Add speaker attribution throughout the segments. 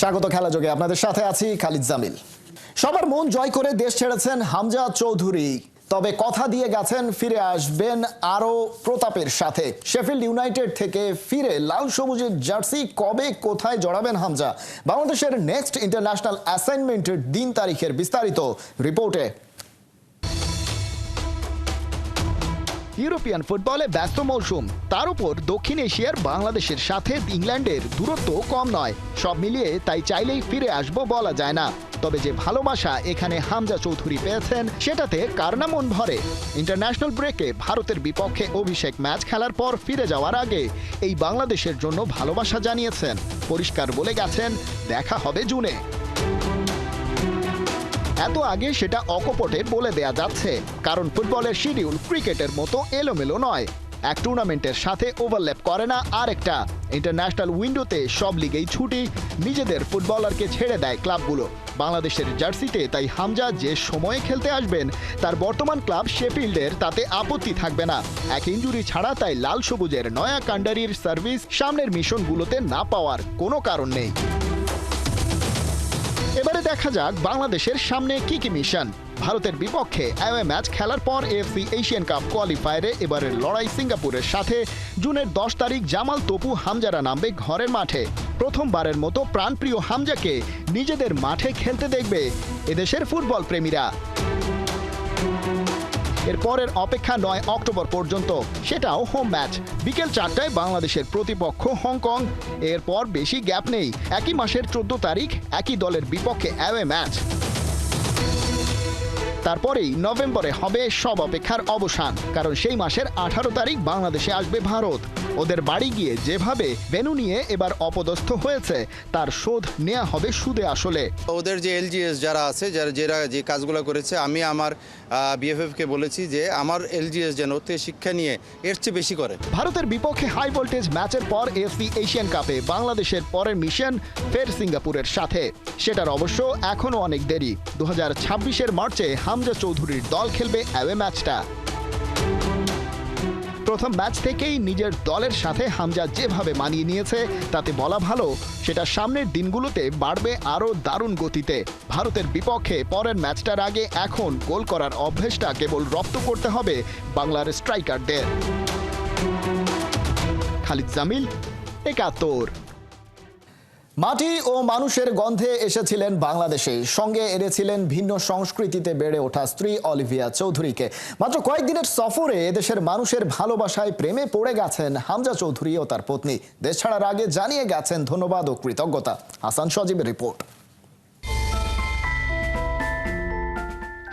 Speaker 1: স্বাগত খেলা যোগে আপনাদের সাথে আছি খালিদ জামিল। সবার মন জয় করে দেশ ছেড়েছেন হামজা চৌধুরী, তবে কথা দিয়ে গেছেন ফিরে আসবেন আরো প্রতাপের সাথে। শেফিল্ড ইউনাইটেড থেকে ফিরে লাল সবুজের জার্সি কবে কোথায় জড়াবেন হামজা, বাংলাদেশের নেক্সট ইন্টারন্যাশনাল অ্যাসাইনমেন্টের দিন তারিখের বিস্তারিত রিপোর্টে। ইউরোপিয়ান ফুটবলে ব্যস্ত মৌসুম, তার উপর দক্ষিণ এশিয়ার বাংলাদেশের সাথে ইংল্যান্ডের দূরত্ব কম নয়। সব মিলিয়ে তাই চাইলেই ফিরে আসবো বলা যায় না। তবে যে ভালোবাসা এখানে হামজা চৌধুরী পেয়েছেন সেটাতে কার না মন ভরে। ইন্টারন্যাশনাল ব্রেকে ভারতের বিপক্ষে অভিষেক ম্যাচ খেলার পর ফিরে যাওয়ার আগে এই বাংলাদেশের জন্য ভালোবাসা জানিয়েছেন। পরিষ্কার বলে গেছেন দেখা হবে জুনে। এত আগে সেটা অকপটে বলে দেয়া যাচ্ছে, কারণ ফুটবলের শিডিউল ক্রিকেটের মতো এলোমেলো নয়। এক টুর্নামেন্টের সাথে ওভারল্যাপ করে না আরেকটা। ইন্টারন্যাশনাল উইন্ডোতে সব লিগেই ছুটি, নিজেদের ফুটবলারকে ছেড়ে দেয় ক্লাবগুলো। বাংলাদেশের জার্সিতে তাই হামজা যে সময়ে খেলতে আসবেন তার বর্তমান ক্লাব শেফিল্ডের তাতে আপত্তি থাকবে না। এক ইনজুরি ছাড়া তাই লাল সবুজের নয়া কান্ডারির সার্ভিস সামনের মিশনগুলোতে না পাওয়ার কোনো কারণ নেই। এবারে দেখা যাক বাংলাদেশের সামনে কি কি মিশন। ভারতের বিপক্ষে অ্যাওয়ে ম্যাচ খেলার পর এএফসি এশিয়ান কাপ কোয়ালিফায়ারে এবারের লড়াই সিঙ্গাপুরের সাথে। জুনের 10 তারিখ জামাল তপু হামজারা নামবে ঘরের মাঠে। প্রথমবারের মতো প্রাণপ্রিয় হামজাকে নিজেদের মাঠে খেলতে দেখবে এদেশের ফুটবল প্রেমীরা। এরপরের অপেক্ষা 9 অক্টোবর পর্যন্ত, সেটাও হোম ম্যাচ। বিকেল 4টায় বাংলাদেশের প্রতিপক্ষ হংকং। এরপর বেশি গ্যাপ নেই, একই মাসের 14 তারিখ একই দলের বিপক্ষে অ্যাওয়ে ম্যাচ। তারপরেই নভেম্বরে হবে সব অপেক্ষার অবসান, কারণ সেই মাসের 18 তারিখ বাংলাদেশে আসবে ভারত। ওদের বাড়ি গিয়ে যেভাবে ভেন্যু নিয়ে এবার অপদস্থ হয়েছে তার শোধ নেওয়া হবে সুদে আসলে।
Speaker 2: ওদের যে এলজিএস যারা আছে, যারা যে কাজগুলো করেছে, আমি আমার বিএফএফকে বলেছি যে আমার এলজিএস যেন ওতে শিক্ষা নিয়ে এর চেয়ে বেশি করে।
Speaker 1: ভারতের বিপক্ষে হাই ভোল্টেজ ম্যাচের পর এএফসি এশিয়ান কাপে বাংলাদেশের পরের মিশন ফের সিঙ্গাপুরের সাথে। সেটার অবশ্য এখনো অনেক দেরি। 2026-এর মার্চে হামজা চৌধুরীর দল খেলবে অ্যাওয়ে ম্যাচটা। প্রথম ম্যাচ থেকেই নিজের দলের সাথে হামজা যেভাবে মানিয়ে নিয়েছে তাতে বলা ভালো সেটা সামনের দিনগুলোতে বাড়বে আরও দারুণ গতিতে। ভারতের বিপক্ষে পরের ম্যাচটার আগে এখন গোল করার অভ্যেসটা কেবল রপ্ত করতে হবে বাংলার স্ট্রাইকারদের। খালিদ জামিল, 71। মাটি ও মানুষের গন্ধে এসেছিলেন বাংলাদেশে, সঙ্গে এনেছিলেন ভিন্ন সংস্কৃতিতে বেড়ে ওঠা স্ত্রী অলিভিয়া চৌধুরীকে। মাত্র কয়েকদিনের সফরে এদেশের মানুষের ভালোবাসায় প্রেমে পড়ে গেছেন হামজা চৌধুরী ও তার পত্নী। দেশ ছাড়ার আগে জানিয়ে গেছেন ধন্যবাদ ও কৃতজ্ঞতা। হাসান সজীবের রিপোর্ট।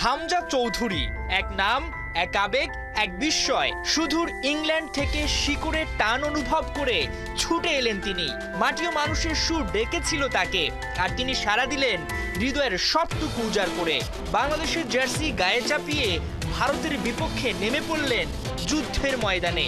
Speaker 3: হামজা চৌধুরী, এক নাম, এক আবেগ, এক বিস্ময়। সুদূর ইংল্যান্ড থেকে শিকড়ের টান অনুভব করে ছুটে এলেন তিনি। মাটি ও মানুষের সুর ডেকেছিল তাকে, আর তিনি সাড়া দিলেন হৃদয়ের সবটুকু উজাড় করে। বাংলাদেশের জার্সি গায়ে চাপিয়ে ভারতের বিপক্ষে নেমে পড়লেন যুদ্ধের ময়দানে।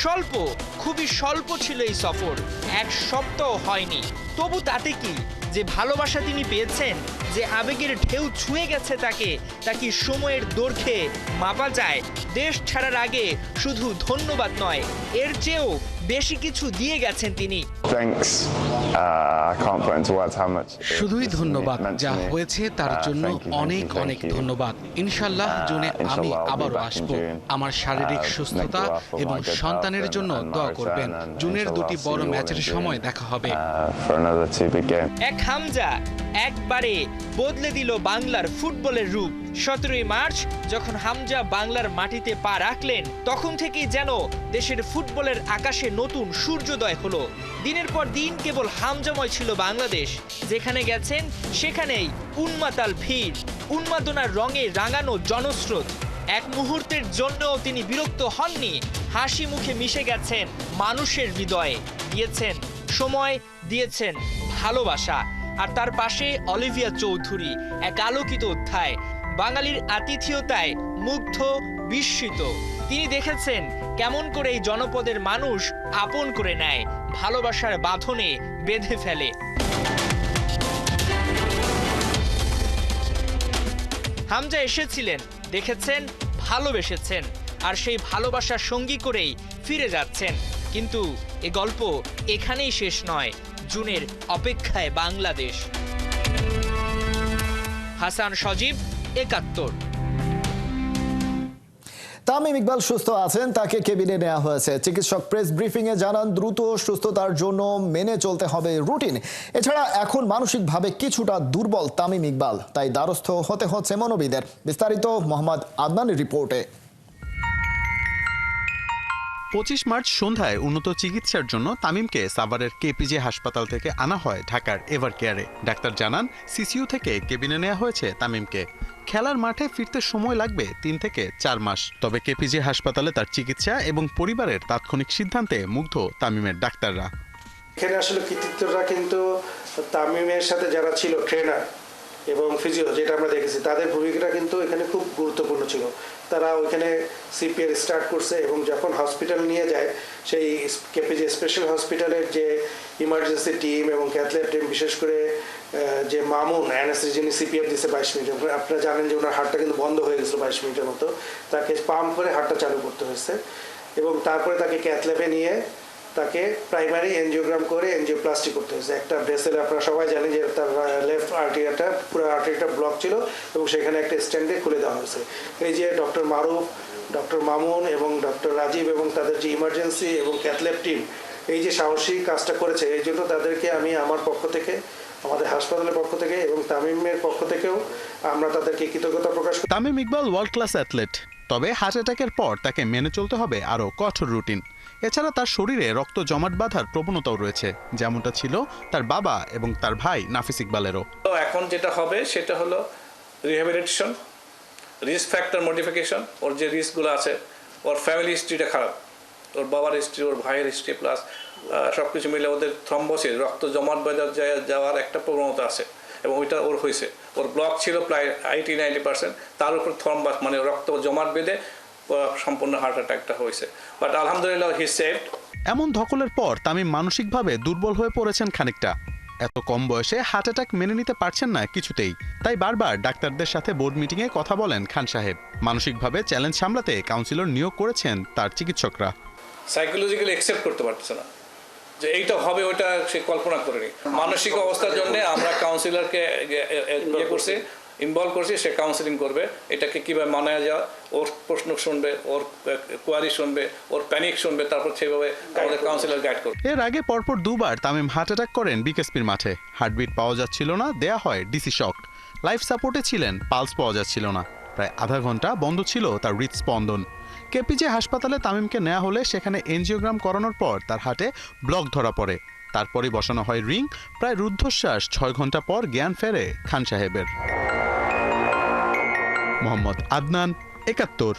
Speaker 3: স্বল্প, খুবই স্বল্প ছিল এই সফর, এক সপ্তাহ হয়নি। তবু তাতে কি, যে ভালোবাসা তিনি পেয়েছেন, যে আবেগের ঢেউ ছুঁয়ে গেছে তাকে, তা কি সময়ের দৈর্ঘ্যে মাপা যায়? দেশ ছাড়ার আগে শুধু ধন্যবাদ নয়, এর চেয়েও বেশি কিছু দিয়ে গেছেন তিনি।
Speaker 4: শুধুই ধন্যবাদ, যা হয়েছে তার জন্য অনেক অনেক ধন্যবাদ। ইনশাল্লাহ জুনে আমি আবারও আসব। আমার শারীরিক সুস্থতা এবং সন্তানের জন্য দোয়া করবেন। জুনের দুটি বড় ম্যাচের সময় দেখা হবে।
Speaker 3: এক হামজা একবারে বদলে দিল বাংলার ফুটবলের রূপ। 17 মার্চ যখন হামজা বাংলার মাটিতে পা রাখলেন, তখন থেকেই যেন দেশের ফুটবলের আকাশে নতুন সূর্যোদয় হলো। দিনের পর দিন কেবল হামজাময় ছিল বাংলাদেশ। যেখানে গেছেন সেখানেই উন্মাতাল ভিড়, উন্মাদনার রঙে রাঙানো জনস্রোত। এক মুহূর্তের জন্যও তিনি বিরক্ত হননি। হাসি মুখে মিশে গেছেন মানুষের হৃদয়ে, দিয়েছেন সময়, দিয়েছেন ভালোবাসা। আর তার পাশে অলিভিয়া চৌধুরী, এক আলোকিত অধ্যায়। বাঙালির আতিথেয়তায় মুগ্ধ, বিস্মিত। তিনি দেখেছেন কেমন করে এই জনপদের মানুষ আপন করে নেয়, ভালোবাসার বাঁধনে বেঁধে ফেলে। হামজা এসেছিলেন, দেখেছেন, ভালোবেসেছেন, আর সেই ভালোবাসার সঙ্গী করেই ফিরে যাচ্ছেন। কিন্তু এ গল্প এখানেই শেষ নয়। জুনের অপেক্ষায় বাংলাদেশ। হাসান সজীব, ৭১।
Speaker 1: তামিম ইকবাল সুস্থ আছেন, তাকে কেবিনে নেওয়া হয়েছে। চিকিৎসক প্রেস ব্রিফিং এ জানান দ্রুত সুস্থতার জন্য মেনে চলতে হবে রুটিন। এছাড়া এখন মানসিকভাবে কিছুটা দুর্বল তামিম ইকবাল, তাই দ্বারস্থ হতে হচ্ছে মনোবিদের। বিস্তারিত মোহাম্মদ আদনানের রিপোর্টে।
Speaker 5: ২৫ মার্চ সন্ধ্যায় উন্নত চিকিৎসার জন্য তামিমকে সাভারের কেপিজে হাসপাতাল থেকে আনা হয় ঢাকার এভার কেয়ারে। ডাক্তার জানান সিসিইউ থেকে কেবিনে নেওয়া হয়েছে তামিমকে। খেলার মাঠে ফিরতে সময় লাগবে ৩ থেকে ৪ মাস। তবে কেপিজে হাসপাতালে তার চিকিৎসা এবং পরিবারের তাৎক্ষণিক সিদ্ধান্তে মুগ্ধ তামিমের ডাক্তাররা।
Speaker 6: এখানে আসলে কৃতিত্বরা কিন্তু তামিমের সাথে যারা ছিল ট্রেনার এবং ফিজিও, যেটা আমরা দেখেছি, তাদের ভূমিকাটা কিন্তু এখানে খুব গুরুত্বপূর্ণ ছিল। তারা ওইখানে সিপিআর স্টার্ট করছে এবং যখন হসপিটাল নিয়ে যায়, সেই কেপিজে স্পেশাল হসপিটালের যে ইমার্জেন্সি টিম এবং ক্যাথল্যাব টিম, বিশেষ করে যে মামুন অ্যানেস্থেসিস্ট, যিনি সিপিআর দিচ্ছে 22 মিনিট, আপনারা জানেন যে ওনার হার্টটা কিন্তু বন্ধ হয়ে গেছিলো 22 মিনিটের মতো, তাকে পাম্প করে হার্টটা চালু করতে হয়েছে এবং তারপরে তাকে ক্যাথল্যাবে নিয়ে তাকে প্রাইমারি এনজিওগ্রাম করে এনজিওপ্লাস্টি করতে হয়েছে। একটা ভেসেল, আপনারা সবাই জানেন যে তার লেফট আর্টেরিয়াটা, পুরো আর্টেরিয়াটা ব্লক ছিল এবং সেখানে একটা স্ট্যান্ডে খুলে দেওয়া হয়েছে। এই যে ডক্টর মারুফ, ডক্টর মামুন এবং ডক্টর রাজীব এবং তাদের যে ইমার্জেন্সি এবং ক্যাথল্যাব টিম এই যে সাহসী কাজটা করেছে, এই জন্য তাদেরকে আমি আমার পক্ষ থেকে, আমাদের হাসপাতালের পক্ষ থেকে এবং তামিমের পক্ষ থেকেও আমরা তাদেরকে কৃতজ্ঞতা প্রকাশ করি।
Speaker 5: Tamim Iqbal world class athlete, তবে হার্ট অ্যাটাকের পর তাকে মেনে চলতে হবে আরও কঠোর রুটিন। এছাড়া তার শরীরে রক্ত জমাট বাঁধার প্রবণতাও রয়েছে, যেমনটা ছিল তার বাবা এবং তার ভাই নাফিস ইকবালেরও।
Speaker 7: তো এখন যেটা হবে সেটা হলো রিহ্যাবিলিটেশন, রিস্ক ফ্যাক্টর মডিফিকেশন। ওর যে রিস্কগুলো আছে, ওর ফ্যামিলি হিস্ট্রিটা খারাপ, ওর বাবার হিস্ট্রি, ওর ভাইয়ের হিস্ট্রি, প্লাস সব কিছু মিলে ওদের থ্রম্বোসিস, রক্ত জমাট বাঁধা যাওয়ার একটা প্রবণতা আছে এবং ওইটা ওর হয়েছে। ওর ব্লক ছিল প্রায় 80-90%, তার উপর থ্রম্বাস মানে রক্ত জমাট বেঁধে সম্পূর্ণ হার্ট অ্যাটাকটা হয়েছে। বাট আলহামদুলিল্লাহ হি সেভড।
Speaker 5: এমন ধকলের পর তামিম মানসিকভাবে দুর্বল হয়ে পড়েছেন খানিকটা। এত কম বয়সে হার্ট অ্যাটাক মেনে নিতে পারছেন না কিছুতেই, তাই বারবার ডাক্তারদের সাথে বোর্ড মিটিংয়ে কথা বলেন খান সাহেব। মানসিকভাবে চ্যালেঞ্জ সামলাতে কাউন্সিলর নিয়োগ করেছেন তার চিকিৎসকরা।
Speaker 7: সাইকোলজিক্যালি অ্যাকসেপ্ট করতে পারতেছে না যে এইটা হবে, ওইটা সে কল্পনা করেনি। মানসিক অবস্থার জন্য আমরা কাউন্সিলরকে করছি, ইনভলভ করছি, সে কাউন্সিলিং করবে এটাকে কীভাবে মানায় যাওয়া, ওর প্রশ্ন শুনবে, ওর কোয়ারি শুনবে, ওর প্যানিক শুনবে, তারপর সেভাবে আমাদের কাউন্সিলর গাইড করবে।
Speaker 5: এর আগে পরপর দুবার তামিম হার্ট অ্যাটাক করেন বিকেএসপির মাঠে। হার্টবিট পাওয়া যাচ্ছিল না, দেয়া হয় ডিসি শক। লাইফ সাপোর্টে ছিলেন, পালস পাওয়া যাচ্ছিল না। প্রায় আধা ঘন্টা বন্ধ ছিল তার হৃদস্পন্দন। কেপিজে হাসপাতালে তামিমকে নেওয়া হলে সেখানে এনজিওগ্রাম করানোর পর তার হার্টে ব্লক ধরা পড়ে। তারপরে বসানো হয় রিং। প্রায় রুদ্ধশ্বাস 6 ঘন্টা পর জ্ঞান ফেরে খান সাহেবের। মোহাম্মদ আদনান, ৭১।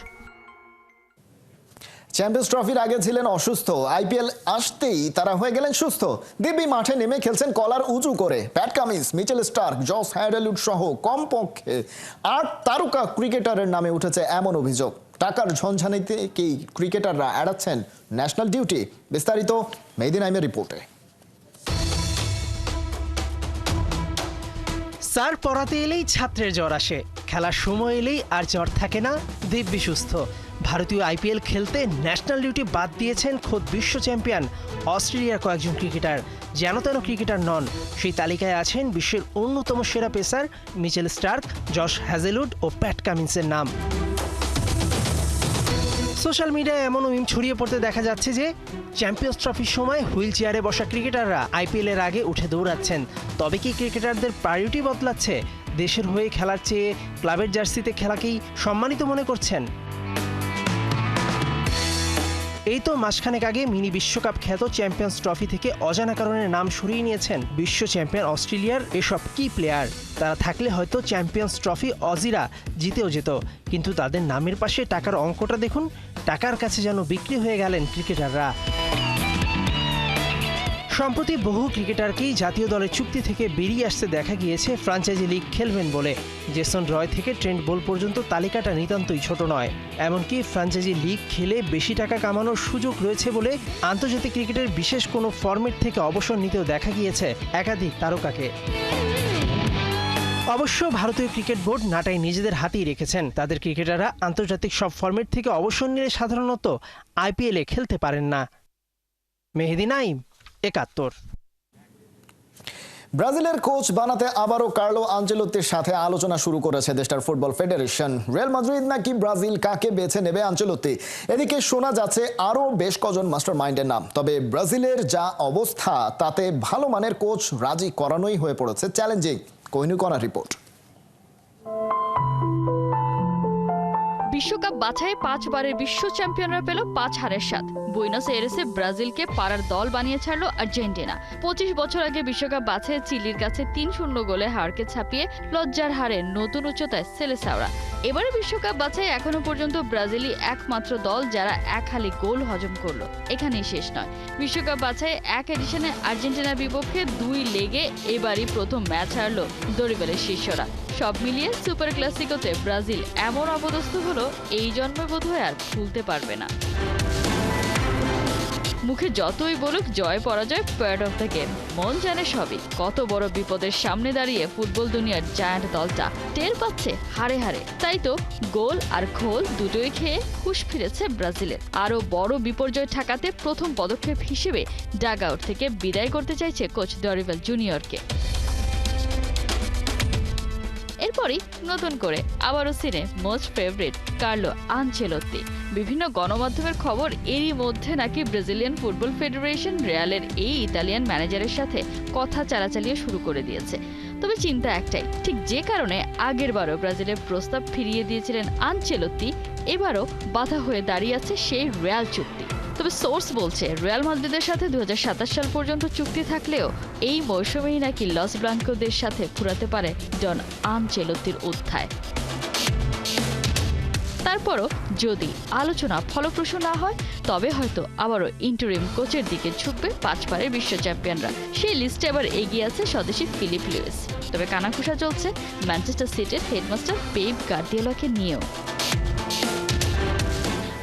Speaker 1: চ্যাম্পিয়ন্স ট্রফির আগে ছিলেন অসুস্থ, আইপিএল আসতেই তারা হয়ে গেলেন সুস্থ। দিব্যি মাঠে নেমে খেলছেন কলার উঁচু করে। Pat Cummins, Mitchell Starc, Josh Hazlewood সহ কমপক্ষে 8 তারকা ক্রিকেটারের নামে উঠেছে এমন অভিযোগ। টাকার ঝঞ্ঝানিতে কি ক্রিকেটাররা এড়াচ্ছেন ন্যাশনাল ডিউটি? বিস্তারিত মেহেদী নাইমের রিপোর্টে।
Speaker 8: স্যার পড়াতে এলেই ছাত্রের জ্বর আসে, খেলার সময় এলেই আর জ্বর থাকে না, দিব্যি সুস্থ। ভারতীয় আইপিএল খেলতে ন্যাশনাল ডিউটি বাদ দিয়েছেন খোদ বিশ্ব চ্যাম্পিয়ন অস্ট্রেলিয়ার কয়েকজন ক্রিকেটার। যেন তেন ক্রিকেটার নন, সেই তালিকায় আছেন বিশ্বের অন্যতম সেরা pacer Mitchell Starc, Josh Hazlewood ও প্যাট কামিন্সের নাম। সোশ্যাল মিডিয়ায় এমন মিম ছড়িয়ে পড়তে দেখা যাচ্ছে যে চ্যাম্পিয়ন্স ট্রফির সময় হুইল চেয়ারে বসা ক্রিকেটাররা আইপিএল এর আগে উঠে দৌড়াচ্ছেন। তবে কি ক্রিকেটারদের প্রায়োরিটি বদলাচ্ছে? দেশের হয়ে খেলার চেয়ে ক্লাবের জার্সিতে খেলাকেই সম্মানিত মনে করছেন? এই তো মাসখানেক আগে মিনি বিশ্বকাপ খ্যাত চ্যাম্পিয়ন্স ট্রফি থেকে অজানা কারণে নাম সরিয়ে নিয়েছেন বিশ্ব চ্যাম্পিয়ন অস্ট্রেলিয়ার এসব কি প্লেয়ার। তারা থাকলে হয়তো চ্যাম্পিয়ন্স ট্রফি অজিরা জিতেও যেত, কিন্তু তাদের নামের পাশে টাকার অঙ্কটা দেখুন। টাকার কাছে যেন বিক্রি হয়ে গেলেন ক্রিকেটাররা। সম্প্রতি বহু ক্রিকেটারকেই জাতীয় দলের চুক্তি থেকে বেরিয়ে আসতে দেখা গিয়েছে ফ্র্যাঞ্চাইজি লিগ খেলবেন বলে। জেসন রয় থেকে ট্রেন্ট বোল্ট পর্যন্ত তালিকাটা নিতান্তই ছোট নয়। এমনকি ফ্র্যাঞ্চাইজি লিগ খেলে বেশি টাকা কামানোর সুযোগ রয়েছে বলে আন্তর্জাতিক ক্রিকেটের বিশেষ কোনো ফরম্যাট থেকে অবসর নিতেও দেখা গিয়েছে একাধিক তারকাকে। অবশ্য ভারতীয় ক্রিকেট বোর্ড নাটাই নিজেদের হাতেই রেখেছেন। তাদের ক্রিকেটাররা আন্তর্জাতিক সব ফরম্যাট থেকে অবসর নিলে সাধারণত আইপিএলে খেলতে পারেন না। মেহেদী নাইম, ৭১।
Speaker 1: ব্রাজিলের কোচ বানাতে আবারও কার্লো আনচেলোত্তির সাথে আলোচনা শুরু করেছে দেশটার ফুটবল ফেডারেশন। রিয়াল মাদ্রিদ নাকি ব্রাজিল কাকে বেছে নেবে আনচেলোত্তি, এদিকে শোনা যাচ্ছে আরও বেশ কজন মাস্টার মাইন্ডের নাম। তবে ব্রাজিলের যা অবস্থা তাতে ভালো মানের কোচ রাজি করানোই হয়ে পড়েছে চ্যালেঞ্জিং। কোহিনুর কণার রিপোর্ট।
Speaker 9: বিশ্বকাপ বাছাই 5 বারের বিশ্ব চ্যাম্পিয়নরা পেল 5 হারের স্বাদ। বুয়েনোস এরেসে ব্রাজিলকে পাড়ার দল বানিয়ে ছাড়ল আর্জেন্টিনা। 25 বছর আগে বিশ্বকাপ বাছাই চিলির কাছে 3-0 গোলে হারকে ছাপিয়ে লজ্জার হারে নতুন উচ্চতায় সেলেসাওরা। এবারে বিশ্বকাপ বাছাই এখনো পর্যন্ত ব্রাজিলই একমাত্র দল যারা এক হালি গোল হজম করলো। এখানেই শেষ নয়, বিশ্বকাপ বাছাই এক এডিশনে আর্জেন্টিনার বিপক্ষে 2 লেগে এবারই প্রথম ম্যাচ হারলো দরিবেলের শিষ্যরা। সব মিলিয়ে সুপার ক্লাসিকোতে ব্রাজিল এমন অপদস্থ হলো এই জন্মে বোধহয় আর ভুলতে পারবে না। মুখে যতই বলুক জয় পরাজয় পার্ট অফ দ্য গেম, মন জানে সবই। কত বড় বিপদের সামনে দাঁড়িয়ে ফুটবল দুনিয়ার জায়ান্ট দলটা টের পাচ্ছে হারে হারে। তাই তো গোল আর খোল দুটোই খেয়ে হুঁশ ফিরেছে ব্রাজিলের। আরও বড় বিপর্যয় ঠেকাতে প্রথম পদক্ষেপ হিসেবে ডাগ আউট থেকে বিদায় করতে চাইছে কোচ ডরিবেল জুনিয়রকে। এরপরই নতুন করে আবারও সিনে মোস্ট ফেভারিট কার্লো আনচেলোত্তি। বিভিন্ন গণমাধ্যমের খবর এরই মধ্যে নাকি ব্রাজিলিয়ান ফুটবল ফেডারেশন রিয়ালের এই ইতালিয়ান ম্যানেজারের সাথে কথা চালাচালিয়ে শুরু করে দিয়েছে। তবে চিন্তা একটাই, ঠিক যে কারণে আগেরবারও ব্রাজিলের প্রস্তাব ফিরিয়ে দিয়েছিলেন আনচেলোত্তি, এবারও বাধা হয়ে দাঁড়িয়ে আছে সেই রিয়াল চুক্তি। তবে সোর্স বলছে রিয়াল মাদ্রিদের সাথে 2027 সাল পর্যন্ত চুক্তি থাকলেও এই মৌসুমেই নাকি লস ব্লাঙ্কোদের সাথে ফুরাতে পারে ডন আনচেলোত্তির অধ্যায়। তারপরও যদি আলোচনা ফলপ্রসূ না হয় তবে হয়তো আবারও ইন্টারিম কোচের দিকে ঝুঁকবে 5 বারের বিশ্ব চ্যাম্পিয়নরা। সেই লিস্টে আবার এগিয়ে আছে স্বদেশি ফিলিপ লুইস। তবে কানাঘুষা চলছে ম্যানচেস্টার সিটির হেডমাস্টার পেপ গার্দিওলাকে নিয়েও।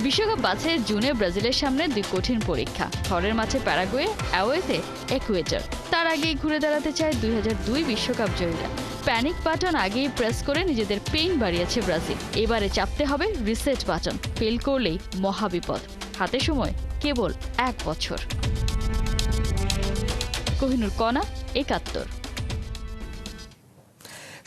Speaker 9: বিশ্বকাপ বাছাইয়ের জুনে ব্রাজিলের সামনে 2 কঠিন পরীক্ষা, ঘরের মাঠে প্যারাগুয়ে, অ্যাওয়েতে ইকুয়েডর। তার আগেই ঘুরে দাঁড়াতে চায় 2002 বিশ্বকাপ জয়ীরা। প্যানিক বাটন আগেই প্রেস করে নিজেদের পেইন বাড়িয়েছে ব্রাজিল। এবারে চাপতে হবে রিসেট বাটন, ফেল করলেই মহাবিপদ। হাতে সময় কেবল 1 বছর। কোহিনুর কণা, 71।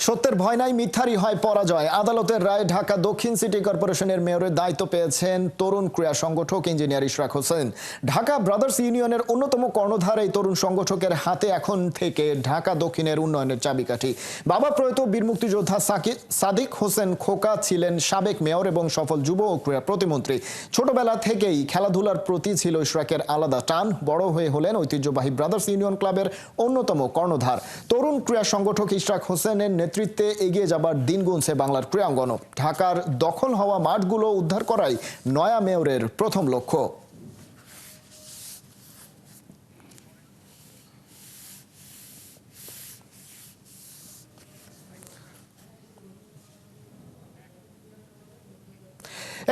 Speaker 1: সত্যের ভয় নাই, মিথ্যারই হয় পরাজয়। আদালতের রায়ে ঢাকা দক্ষিণ সিটি কর্পোরেশনের মেয়রের দায়িত্ব পেয়েছেন তরুণ ক্রীড়া সংগঠক ইঞ্জিনিয়ার ইশরাক হোসেন। ঢাকা ব্রাদার্স ইউনিয়নের অন্যতম কর্ণধার এই তরুণ সংগঠকের হাতে এখন থেকে ঢাকা দক্ষিণের উন্নয়নের চাবিকাঠি। বাবা প্রয়াত বীর মুক্তিযোদ্ধা সাদিক হোসেন খোকা ছিলেন সাবেক মেয়র এবং সফল যুব ও ক্রীড়া প্রতিমন্ত্রী। ছোটবেলা থেকেই খেলাধুলার প্রতি ছিল ইশরাকের আলাদা টান। বড় হয়ে হলেন ঐতিহ্যবাহী ব্রাদার্স ইউনিয়ন ক্লাবের অন্যতম কর্ণধার। তরুণ ক্রীড়া সংগঠক ইশরাক হোসেনের নেতৃত্বে এগিয়ে যাবার দিন গুনছে বাংলার ক্রীড়াঙ্গন। ঢাকার দখল হওয়া মাঠগুলো উদ্ধার করাই নয়া মেয়রের প্রথম লক্ষ্য।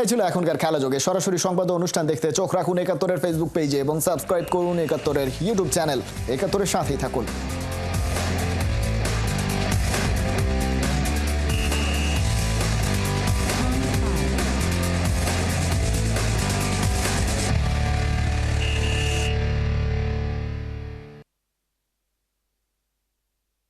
Speaker 1: এই ছিল এখনকার খেলা যোগে। সরাসরি সংবাদ অনুষ্ঠান দেখতে চোখ রাখুন 71-এর ফেসবুক পেজে এবং সাবস্ক্রাইব করুন 71-এর ইউটিউব চ্যানেল। 71-এর সাথেই থাকুন।